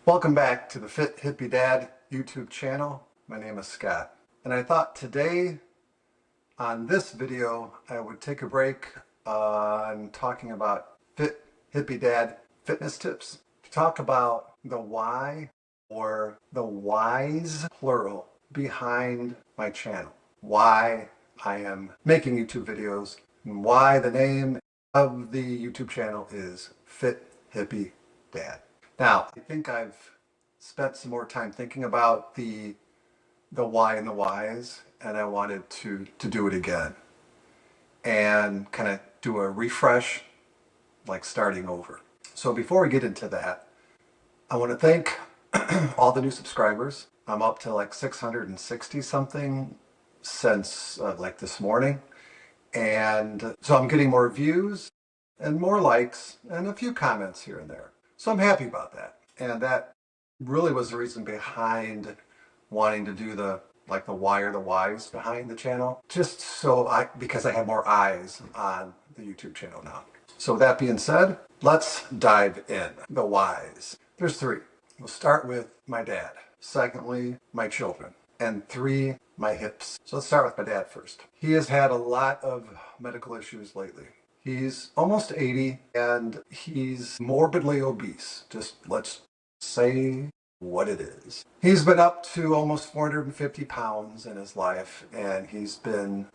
Welcome back to the Fit Hippie Dad YouTube channel. My name is Scott, and I thought today on this video I would take a break on talking about Fit Hippie Dad fitness tips to talk about the why or the whys plural behind my channel. Why I am making YouTube videos and why the name of the YouTube channel is Fit Hippie Dad. Now, I think I've spent some more time thinking about the why and the whys, and I wanted to do it again and kind of do a refresh, like starting over. So before we get into that, I want to thank all the new subscribers. I'm up to like 660 something since like this morning. And so I'm getting more views and more likes and a few comments here and there. So I'm happy about that. And that really was the reason behind wanting to do the why or the whys behind the channel. Just so because I have more eyes on the YouTube channel now. So with that being said, let's dive in. The whys. There's three. We'll start with my dad. Secondly, my children. And three, my hips. So let's start with my dad first. He has had a lot of medical issues lately. He's almost 80 and he's morbidly obese. Just let's say what it is. He's been up to almost 450 pounds in his life, and he's been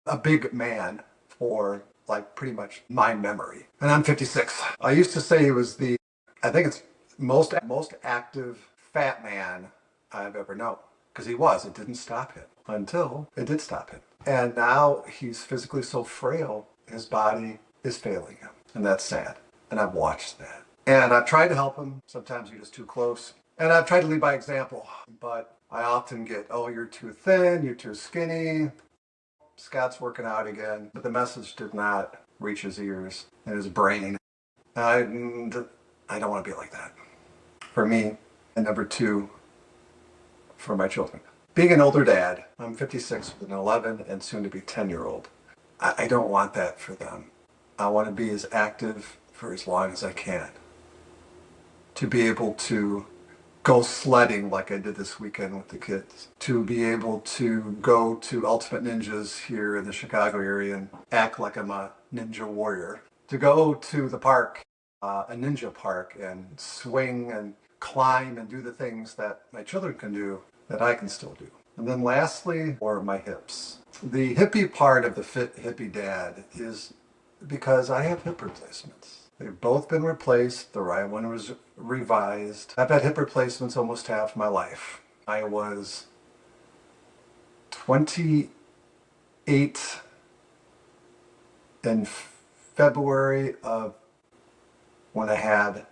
a big man for like pretty much my memory. And I'm 56. I used to say he was I think it's most active fat man I've ever known. Because it didn't stop him until it did stop him. And now he's physically so frail, his body is failing him. And that's sad. And I've watched that. And I've tried to help him. Sometimes you're just too close. And I've tried to lead by example. But I often get, oh, you're too thin, you're too skinny. Scott's working out again. But the message did not reach his ears and his brain. I don't want to be like that. For me, and number two, for my children. Being an older dad, I'm 56 with an 11 and soon to be 10-year-old. I don't want that for them. I want to be as active for as long as I can. To be able to go sledding like I did this weekend with the kids. To be able to go to Ultimate Ninjas here in the Chicago area and act like I'm a ninja warrior. To go to the park, a ninja park, and swing and climb and do the things that my children can do that I can still do. And then lastly, or my hips. The hippie part of the Fit Hippie Dad is because I have hip replacements. They've both been replaced. The right one was revised. I've had hip replacements almost half my life. I was 28 in February of when I had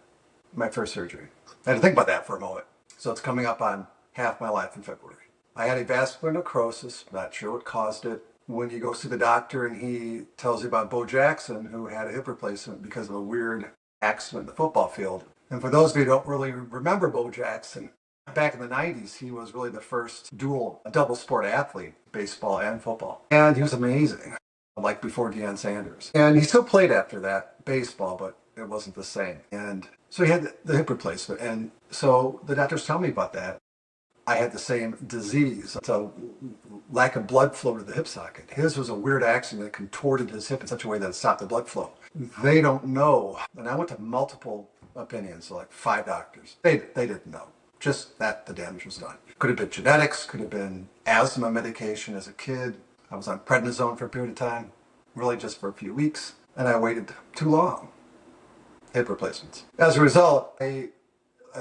my first surgery. I had to think about that for a moment. So it's coming up on half my life in February. I had a vascular necrosis, not sure what caused it. When you go see the doctor and he tells you about Bo Jackson, who had a hip replacement because of a weird accident in the football field. And for those of you who don't really remember Bo Jackson, back in the 90s, he was really the first double sport athlete, baseball and football. And he was amazing, like before Deion Sanders. And he still played after that, baseball, but it wasn't the same. And so he had the hip replacement. And so the doctors tell me about that. I had the same disease. It's a lack of blood flow to the hip socket. His was a weird accident that contorted his hip in such a way that it stopped the blood flow. They don't know. And I went to multiple opinions, so like 5 doctors. They didn't know. Just that the damage was done. Could have been genetics, could have been asthma medication as a kid. I was on prednisone for a period of time, really just for a few weeks. And I waited too long. Hip replacements. As a result, I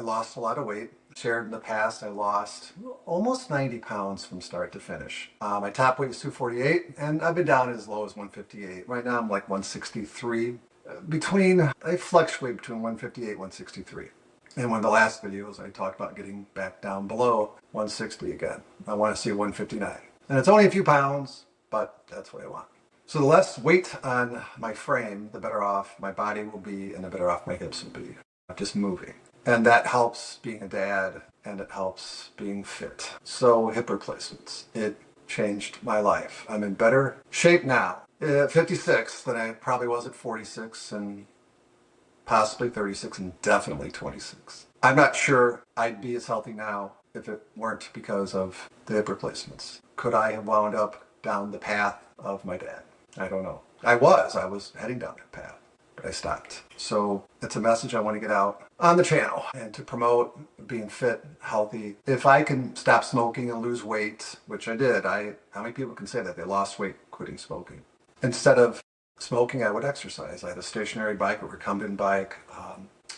lost a lot of weight. Shared in the past, I lost almost 90 pounds from start to finish. My top weight is 248, and I've been down as low as 158. Right now I'm like 163. I fluctuate between 158 and 163. In one of the last videos, I talked about getting back down below 160 again. I want to see 159. And it's only a few pounds, but that's what I want. So the less weight on my frame, the better off my body will be, and the better off my hips will be. Just moving. And that helps being a dad, and it helps being fit. So hip replacements, it changed my life. I'm in better shape now at 56 than I probably was at 46 and possibly 36 and definitely 26. I'm not sure I'd be as healthy now if it weren't because of the hip replacements. Could I have wound up down the path of my dad? I don't know. I was heading down that path, but I stopped. So it's a message I want to get out on the channel and to promote being fit, healthy. If I can stop smoking and lose weight, which I did, how many people can say that they lost weight quitting smoking? Instead of smoking, I would exercise. I had a stationary bike, a recumbent bike.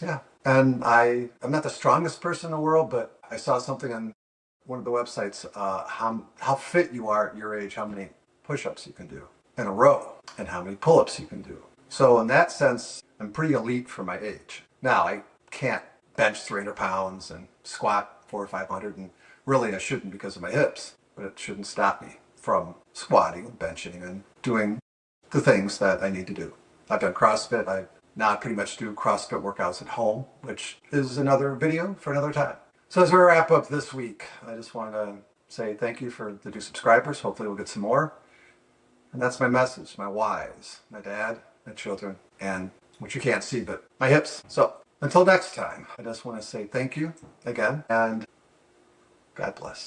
Yeah. And I'm not the strongest person in the world, but I saw something on one of the websites, how fit you are at your age, how many push-ups you can do in a row, and how many pull-ups you can do. So in that sense, I'm pretty elite for my age. Now, I can't bench 300 pounds and squat 400 or 500, and really I shouldn't because of my hips, but it shouldn't stop me from squatting and benching and doing the things that I need to do. I've done CrossFit. I now pretty much do CrossFit workouts at home, which is another video for another time. So as we wrap up this week, I just want to say thank you for the new subscribers. Hopefully we'll get some more. And that's my message, my whys, my dad, my children, and what you can't see, but my hips. So until next time, I just want to say thank you again, and God bless.